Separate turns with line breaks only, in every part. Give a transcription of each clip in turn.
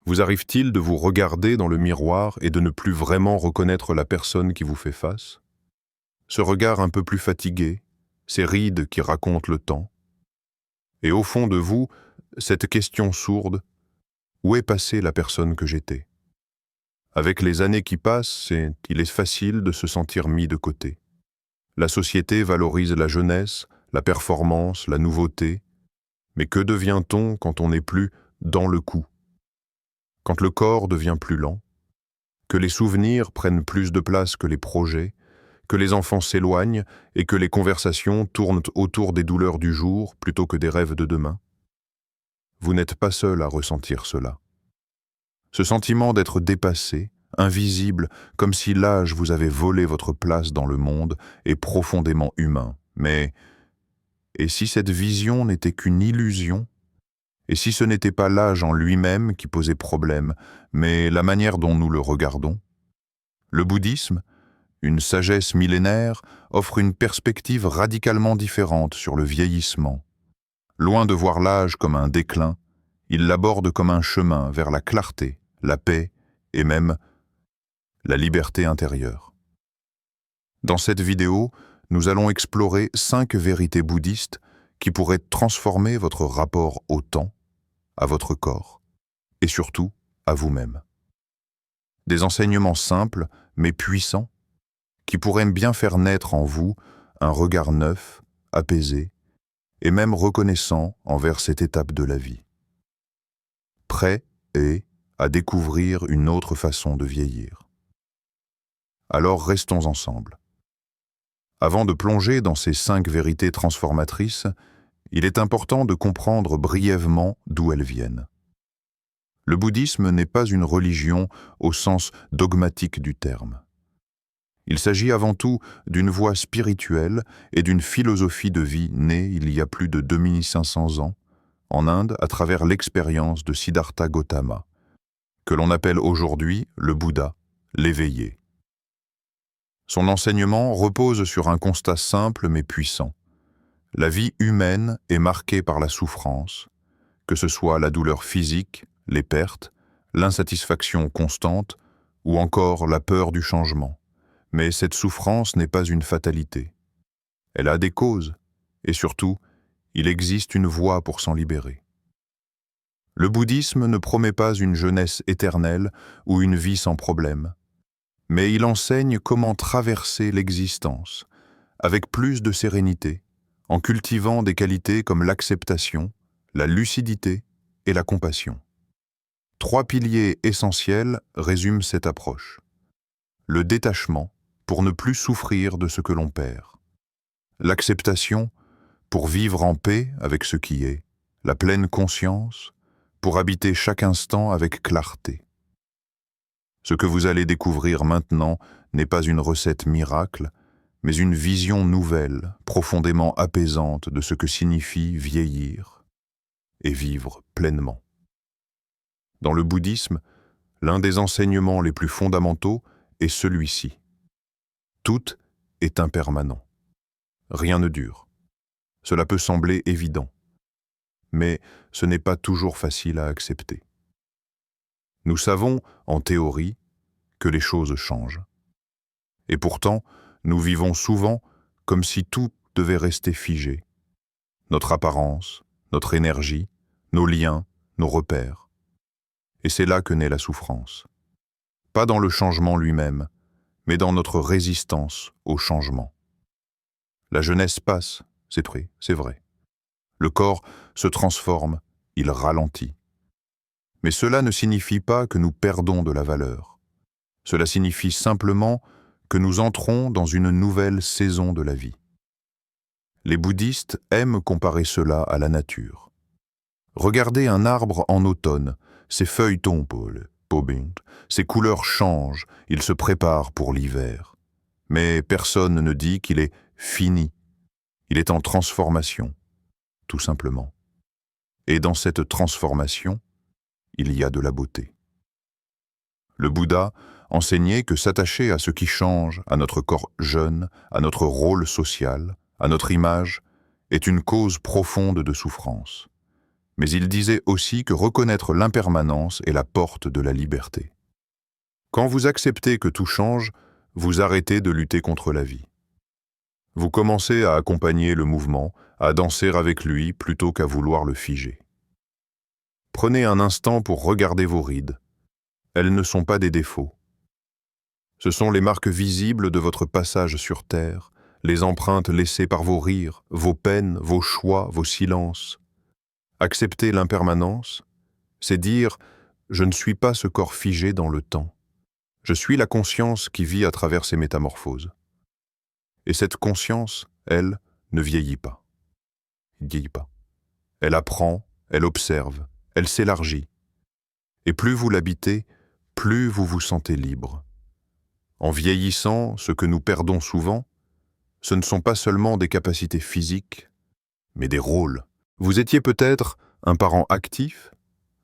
Vous arrive-t-il de vous regarder dans le miroir et de ne plus vraiment reconnaître la personne qui vous fait face? Ce regard un peu plus fatigué, ces rides qui racontent le temps. Et au fond de vous, cette question sourde, où est passée la personne que j'étais? Avec les années qui passent, il est facile de se sentir mis de côté. La société valorise la jeunesse, la performance, la nouveauté. Mais que devient-on quand on n'est plus dans le coup? Quand le corps devient plus lent? Que les souvenirs prennent plus de place que les projets? Que les enfants s'éloignent et que les conversations tournent autour des douleurs du jour plutôt que des rêves de demain? Vous n'êtes pas seul à ressentir cela. Ce sentiment d'être dépassé, invisible, comme si l'âge vous avait volé votre place dans le monde, est profondément humain. Mais, et si cette vision n'était qu'une illusion? Et si ce n'était pas l'âge en lui-même qui posait problème, mais la manière dont nous le regardons? Le bouddhisme, une sagesse millénaire, offre une perspective radicalement différente sur le vieillissement. Loin de voir l'âge comme un déclin, il l'aborde comme un chemin vers la clarté, la paix et même la liberté intérieure. Dans cette vidéo, nous allons explorer 5 vérités bouddhistes qui pourraient transformer votre rapport au temps, à votre corps et surtout à vous-même. Des enseignements simples mais puissants qui pourraient bien faire naître en vous un regard neuf, apaisé et même reconnaissant envers cette étape de la vie. Prêt à découvrir une autre façon de vieillir. Alors restons ensemble. Avant de plonger dans ces 5 vérités transformatrices, il est important de comprendre brièvement d'où elles viennent. Le bouddhisme n'est pas une religion au sens dogmatique du terme. Il s'agit avant tout d'une voie spirituelle et d'une philosophie de vie née il y a plus de 2500 ans, en Inde à travers l'expérience de Siddhartha Gautama, que l'on appelle aujourd'hui le Bouddha, l'éveillé. Son enseignement repose sur un constat simple mais puissant. La vie humaine est marquée par la souffrance, que ce soit la douleur physique, les pertes, l'insatisfaction constante ou encore la peur du changement. Mais cette souffrance n'est pas une fatalité. Elle a des causes et surtout, il existe une voie pour s'en libérer. Le bouddhisme ne promet pas une jeunesse éternelle ou une vie sans problème, mais il enseigne comment traverser l'existence avec plus de sérénité, en cultivant des qualités comme l'acceptation, la lucidité et la compassion. 3 piliers essentiels résument cette approche. Le détachement, pour ne plus souffrir de ce que l'on perd. L'acceptation, pour vivre en paix avec ce qui est. La pleine conscience, pour habiter chaque instant avec clarté. Ce que vous allez découvrir maintenant n'est pas une recette miracle, mais une vision nouvelle, profondément apaisante de ce que signifie vieillir et vivre pleinement. Dans le bouddhisme, l'un des enseignements les plus fondamentaux est celui-ci. Tout est impermanent. Rien ne dure. Cela peut sembler évident, mais ce n'est pas toujours facile à accepter. Nous savons, en théorie, que les choses changent. Et pourtant, nous vivons souvent comme si tout devait rester figé. Notre apparence, notre énergie, nos liens, nos repères. Et c'est là que naît la souffrance. Pas dans le changement lui-même, mais dans notre résistance au changement. La jeunesse passe, c'est vrai. Le corps se transforme, il ralentit. Mais cela ne signifie pas que nous perdons de la valeur. Cela signifie simplement que nous entrons dans une nouvelle saison de la vie. Les bouddhistes aiment comparer cela à la nature. Regardez un arbre en automne, ses feuilles tombent, ses couleurs changent, il se prépare pour l'hiver. Mais personne ne dit qu'il est fini. Il est en transformation, tout simplement. Et dans cette transformation, il y a de la beauté. Le Bouddha enseignait que s'attacher à ce qui change, à notre corps jeune, à notre rôle social, à notre image, est une cause profonde de souffrance. Mais il disait aussi que reconnaître l'impermanence est la porte de la liberté. Quand vous acceptez que tout change, vous arrêtez de lutter contre la vie. Vous commencez à accompagner le mouvement, à danser avec lui plutôt qu'à vouloir le figer. Prenez un instant pour regarder vos rides. Elles ne sont pas des défauts. Ce sont les marques visibles de votre passage sur Terre, les empreintes laissées par vos rires, vos peines, vos choix, vos silences. Accepter l'impermanence, c'est dire « je ne suis pas ce corps figé dans le temps. Je suis la conscience qui vit à travers ces métamorphoses. » Et cette conscience, elle, ne vieillit pas. Elle apprend, elle observe, elle s'élargit. Et plus vous l'habitez, plus vous vous sentez libre. En vieillissant, ce que nous perdons souvent, ce ne sont pas seulement des capacités physiques, mais des rôles. Vous étiez peut-être un parent actif,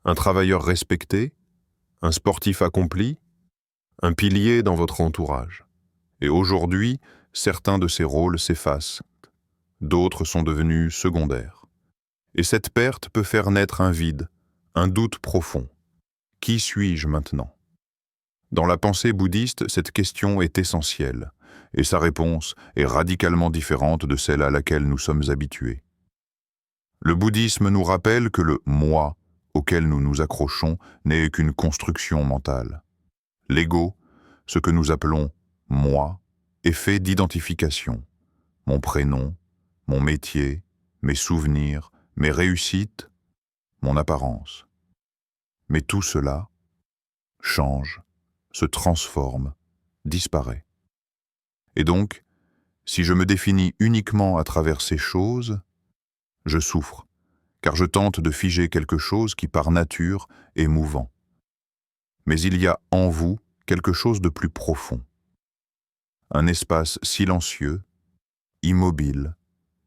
un travailleur respecté, un sportif accompli, un pilier dans votre entourage. Et aujourd'hui, certains de ces rôles s'effacent, d'autres sont devenus secondaires. Et cette perte peut faire naître un vide, un doute profond. Qui suis-je maintenant ? Dans la pensée bouddhiste, cette question est essentielle, et sa réponse est radicalement différente de celle à laquelle nous sommes habitués. Le bouddhisme nous rappelle que le « moi » auquel nous nous accrochons n'est qu'une construction mentale. L'ego, ce que nous appelons « moi », est fait d'identification. Mon prénom, mon métier, mes souvenirs, mes réussites, mon apparence. Mais tout cela change, se transforme, disparaît. Et donc, si je me définis uniquement à travers ces choses, je souffre, car je tente de figer quelque chose qui par nature est mouvant. Mais il y a en vous quelque chose de plus profond. Un espace silencieux, immobile,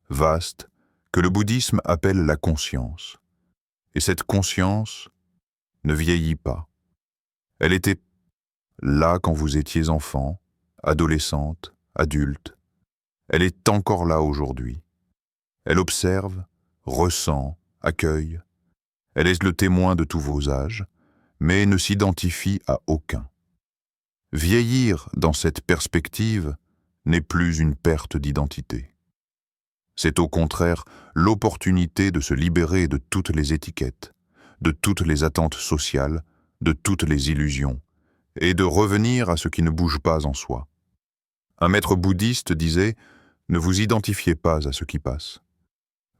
vaste, que le bouddhisme appelle la conscience. Et cette conscience ne vieillit pas. Elle était là quand vous étiez enfant, adolescente, adulte. Elle est encore là aujourd'hui. Elle observe, ressent, accueille. Elle est le témoin de tous vos âges, mais ne s'identifie à aucun. Vieillir dans cette perspective n'est plus une perte d'identité. C'est au contraire l'opportunité de se libérer de toutes les étiquettes, de toutes les attentes sociales, de toutes les illusions, et de revenir à ce qui ne bouge pas en soi. Un maître bouddhiste disait « Ne vous identifiez pas à ce qui passe.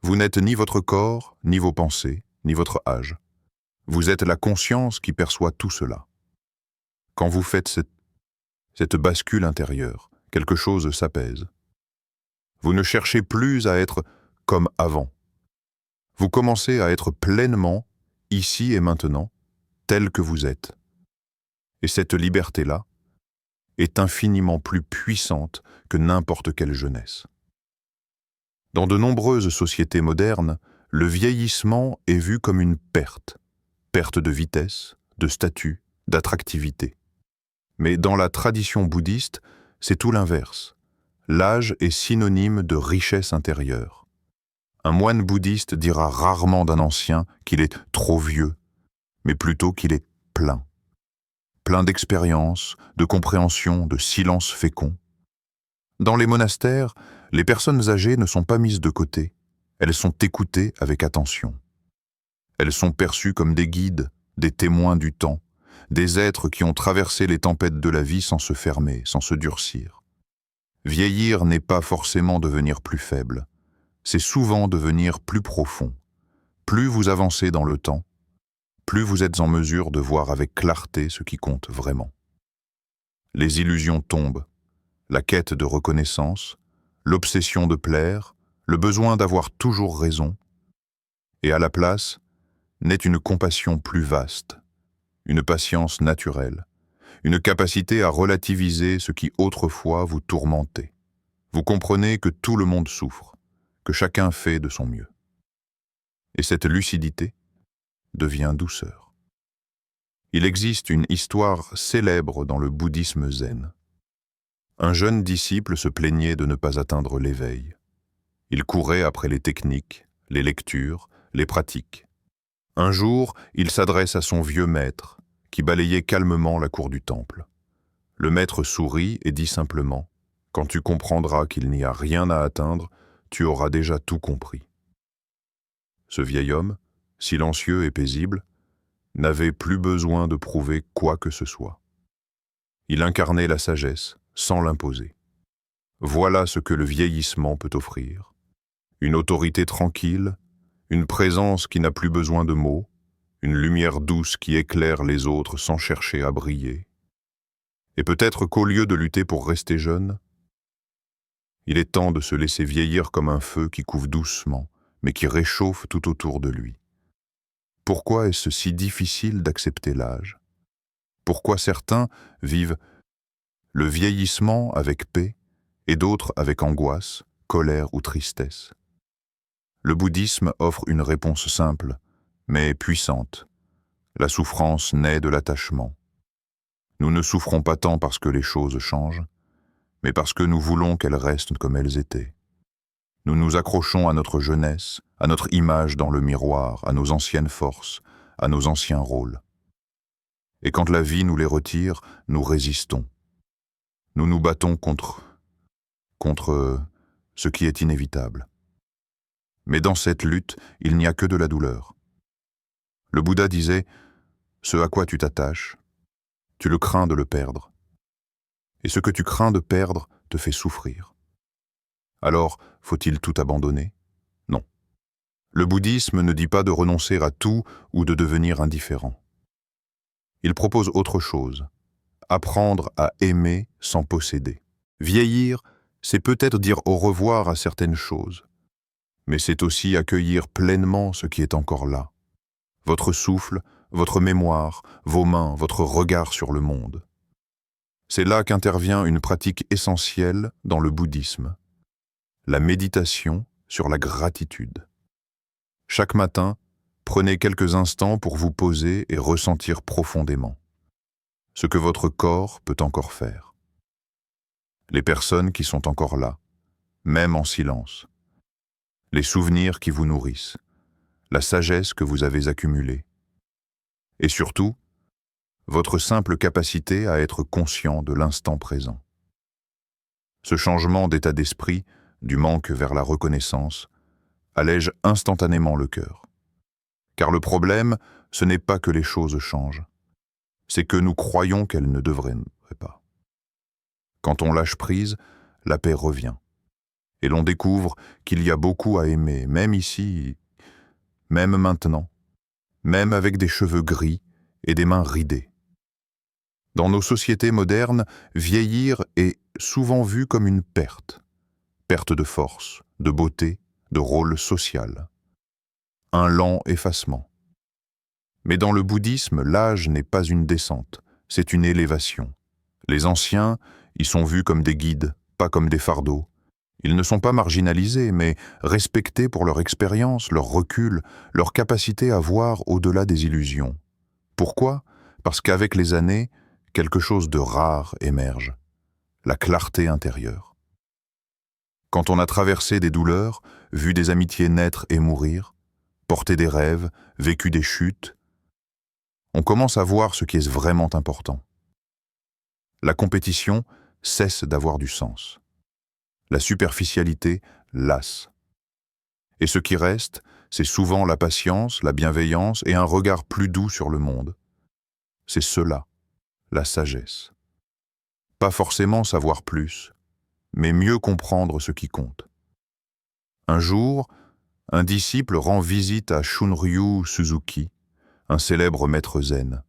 Vous n'êtes ni votre corps, ni vos pensées, ni votre âge. Vous êtes la conscience qui perçoit tout cela. » Quand vous faites cette bascule intérieure, quelque chose s'apaise. Vous ne cherchez plus à être comme avant. Vous commencez à être pleinement, ici et maintenant, tel que vous êtes. Et cette liberté-là est infiniment plus puissante que n'importe quelle jeunesse. Dans de nombreuses sociétés modernes, le vieillissement est vu comme une perte de vitesse, de statut, d'attractivité. Mais dans la tradition bouddhiste, c'est tout l'inverse. L'âge est synonyme de richesse intérieure. Un moine bouddhiste dira rarement d'un ancien qu'il est trop vieux, mais plutôt qu'il est plein. Plein d'expérience, de compréhension, de silence fécond. Dans les monastères, les personnes âgées ne sont pas mises de côté, elles sont écoutées avec attention. Elles sont perçues comme des guides, des témoins du temps, des êtres qui ont traversé les tempêtes de la vie sans se fermer, sans se durcir. Vieillir n'est pas forcément devenir plus faible, c'est souvent devenir plus profond. Plus vous avancez dans le temps, plus vous êtes en mesure de voir avec clarté ce qui compte vraiment. Les illusions tombent, la quête de reconnaissance, l'obsession de plaire, le besoin d'avoir toujours raison, et à la place, naît une compassion plus vaste, une patience naturelle, une capacité à relativiser ce qui autrefois vous tourmentait. Vous comprenez que tout le monde souffre, que chacun fait de son mieux. Et cette lucidité devient douceur. Il existe une histoire célèbre dans le bouddhisme zen. Un jeune disciple se plaignait de ne pas atteindre l'éveil. Il courait après les techniques, les lectures, les pratiques. Un jour, il s'adresse à son vieux maître, qui balayait calmement la cour du temple. Le maître sourit et dit simplement « Quand tu comprendras qu'il n'y a rien à atteindre, tu auras déjà tout compris. » Ce vieil homme, silencieux et paisible, n'avait plus besoin de prouver quoi que ce soit. Il incarnait la sagesse sans l'imposer. Voilà ce que le vieillissement peut offrir. Une autorité tranquille, une présence qui n'a plus besoin de mots, une lumière douce qui éclaire les autres sans chercher à briller. Et peut-être qu'au lieu de lutter pour rester jeune, il est temps de se laisser vieillir comme un feu qui couve doucement, mais qui réchauffe tout autour de lui. Pourquoi est-ce si difficile d'accepter l'âge? Pourquoi certains vivent le vieillissement avec paix et d'autres avec angoisse, colère ou tristesse? Le bouddhisme offre une réponse simple, mais puissante. La souffrance naît de l'attachement. Nous ne souffrons pas tant parce que les choses changent, mais parce que nous voulons qu'elles restent comme elles étaient. Nous nous accrochons à notre jeunesse, à notre image dans le miroir, à nos anciennes forces, à nos anciens rôles. Et quand la vie nous les retire, nous résistons. Nous nous battons contre ce qui est inévitable. Mais dans cette lutte, il n'y a que de la douleur. Le Bouddha disait « Ce à quoi tu t'attaches, tu le crains de le perdre. Et ce que tu crains de perdre te fait souffrir. Alors, faut-il tout abandonner? Non. Le bouddhisme ne dit pas de renoncer à tout ou de devenir indifférent. Il propose autre chose, apprendre à aimer sans posséder. Vieillir, c'est peut-être dire au revoir à certaines choses, mais c'est aussi accueillir pleinement ce qui est encore là. Votre souffle, votre mémoire, vos mains, votre regard sur le monde. C'est là qu'intervient une pratique essentielle dans le bouddhisme, la méditation sur la gratitude. Chaque matin, prenez quelques instants pour vous poser et ressentir profondément ce que votre corps peut encore faire. Les personnes qui sont encore là, même en silence. Les souvenirs qui vous nourrissent, la sagesse que vous avez accumulée. Et surtout, votre simple capacité à être conscient de l'instant présent. Ce changement d'état d'esprit, du manque vers la reconnaissance, allège instantanément le cœur. Car le problème, ce n'est pas que les choses changent, c'est que nous croyons qu'elles ne devraient pas. Quand on lâche prise, la paix revient. Et l'on découvre qu'il y a beaucoup à aimer, même ici, même maintenant, même avec des cheveux gris et des mains ridées. Dans nos sociétés modernes, vieillir est souvent vu comme une perte. Perte de force, de beauté, de rôle social. Un lent effacement. Mais dans le bouddhisme, l'âge n'est pas une descente, c'est une élévation. Les anciens y sont vus comme des guides, pas comme des fardeaux. Ils ne sont pas marginalisés, mais respectés pour leur expérience, leur recul, leur capacité à voir au-delà des illusions. Pourquoi? Parce qu'avec les années, quelque chose de rare émerge, la clarté intérieure. Quand on a traversé des douleurs, vu des amitiés naître et mourir, porté des rêves, vécu des chutes, on commence à voir ce qui est vraiment important. La compétition cesse d'avoir du sens. La superficialité lasse. Et ce qui reste, c'est souvent la patience, la bienveillance et un regard plus doux sur le monde. C'est cela, la sagesse. Pas forcément savoir plus, mais mieux comprendre ce qui compte. Un jour, un disciple rend visite à Shunryu Suzuki, un célèbre maître zen.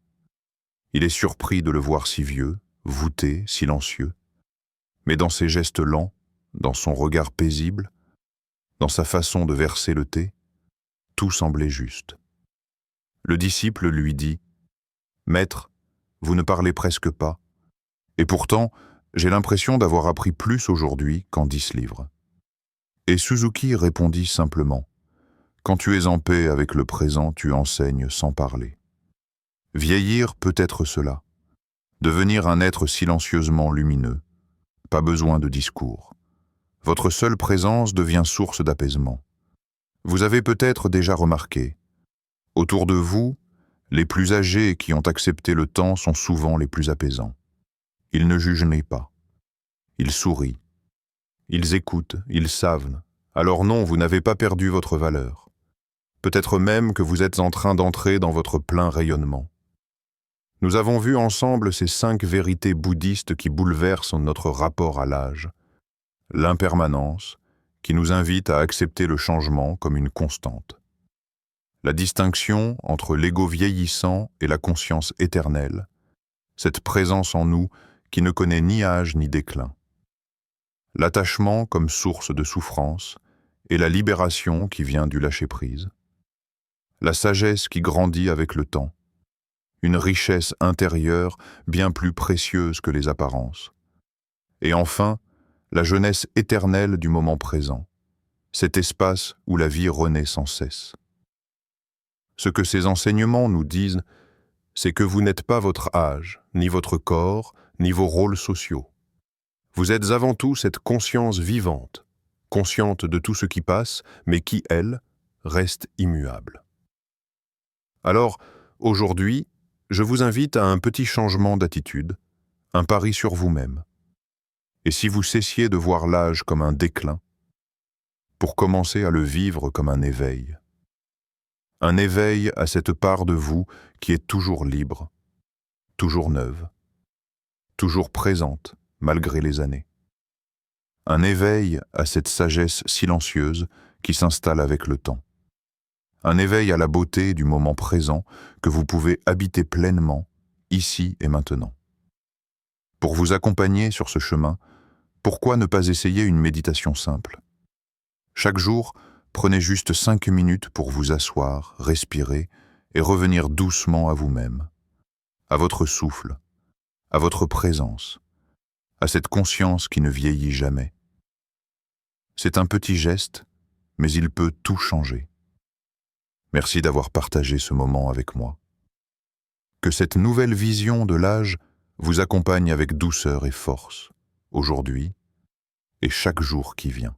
Il est surpris de le voir si vieux, voûté, silencieux. Mais dans ses gestes lents, dans son regard paisible, dans sa façon de verser le thé, tout semblait juste. Le disciple lui dit « Maître, vous ne parlez presque pas, et pourtant, j'ai l'impression d'avoir appris plus aujourd'hui qu'en 10 livres. » Et Suzuki répondit simplement « Quand tu es en paix avec le présent, tu enseignes sans parler. » Vieillir peut être cela, devenir un être silencieusement lumineux, pas besoin de discours. Votre seule présence devient source d'apaisement. Vous avez peut-être déjà remarqué, Autour de vous, les plus âgés qui ont accepté le temps sont souvent les plus apaisants. Ils ne jugent pas. Ils sourient. Ils écoutent, ils savent. Alors non, vous n'avez pas perdu votre valeur. Peut-être même que vous êtes en train d'entrer dans votre plein rayonnement. Nous avons vu ensemble ces 5 vérités bouddhistes qui bouleversent notre rapport à l'âge. L'impermanence, qui nous invite à accepter le changement comme une constante. La distinction entre l'ego vieillissant et la conscience éternelle, cette présence en nous qui ne connaît ni âge ni déclin. L'attachement comme source de souffrance et la libération qui vient du lâcher-prise. La sagesse qui grandit avec le temps, une richesse intérieure bien plus précieuse que les apparences. Et enfin, la jeunesse éternelle du moment présent, cet espace où la vie renaît sans cesse. Ce que ces enseignements nous disent, c'est que vous n'êtes pas votre âge, ni votre corps, ni vos rôles sociaux. Vous êtes avant tout cette conscience vivante, consciente de tout ce qui passe, mais qui, elle, reste immuable. Alors, aujourd'hui, je vous invite à un petit changement d'attitude, un pari sur vous-même. Et si vous cessiez de voir l'âge comme un déclin, pour commencer à le vivre comme un éveil. Un éveil à cette part de vous qui est toujours libre, toujours neuve, toujours présente malgré les années. Un éveil à cette sagesse silencieuse qui s'installe avec le temps. Un éveil à la beauté du moment présent que vous pouvez habiter pleinement, ici et maintenant. Pour vous accompagner sur ce chemin, pourquoi ne pas essayer une méditation simple? Chaque jour, prenez juste 5 minutes pour vous asseoir, respirer et revenir doucement à vous-même, à votre souffle, à votre présence, à cette conscience qui ne vieillit jamais. C'est un petit geste, mais il peut tout changer. Merci d'avoir partagé ce moment avec moi. Que cette nouvelle vision de l'âge vous accompagne avec douceur et force, aujourd'hui et chaque jour qui vient.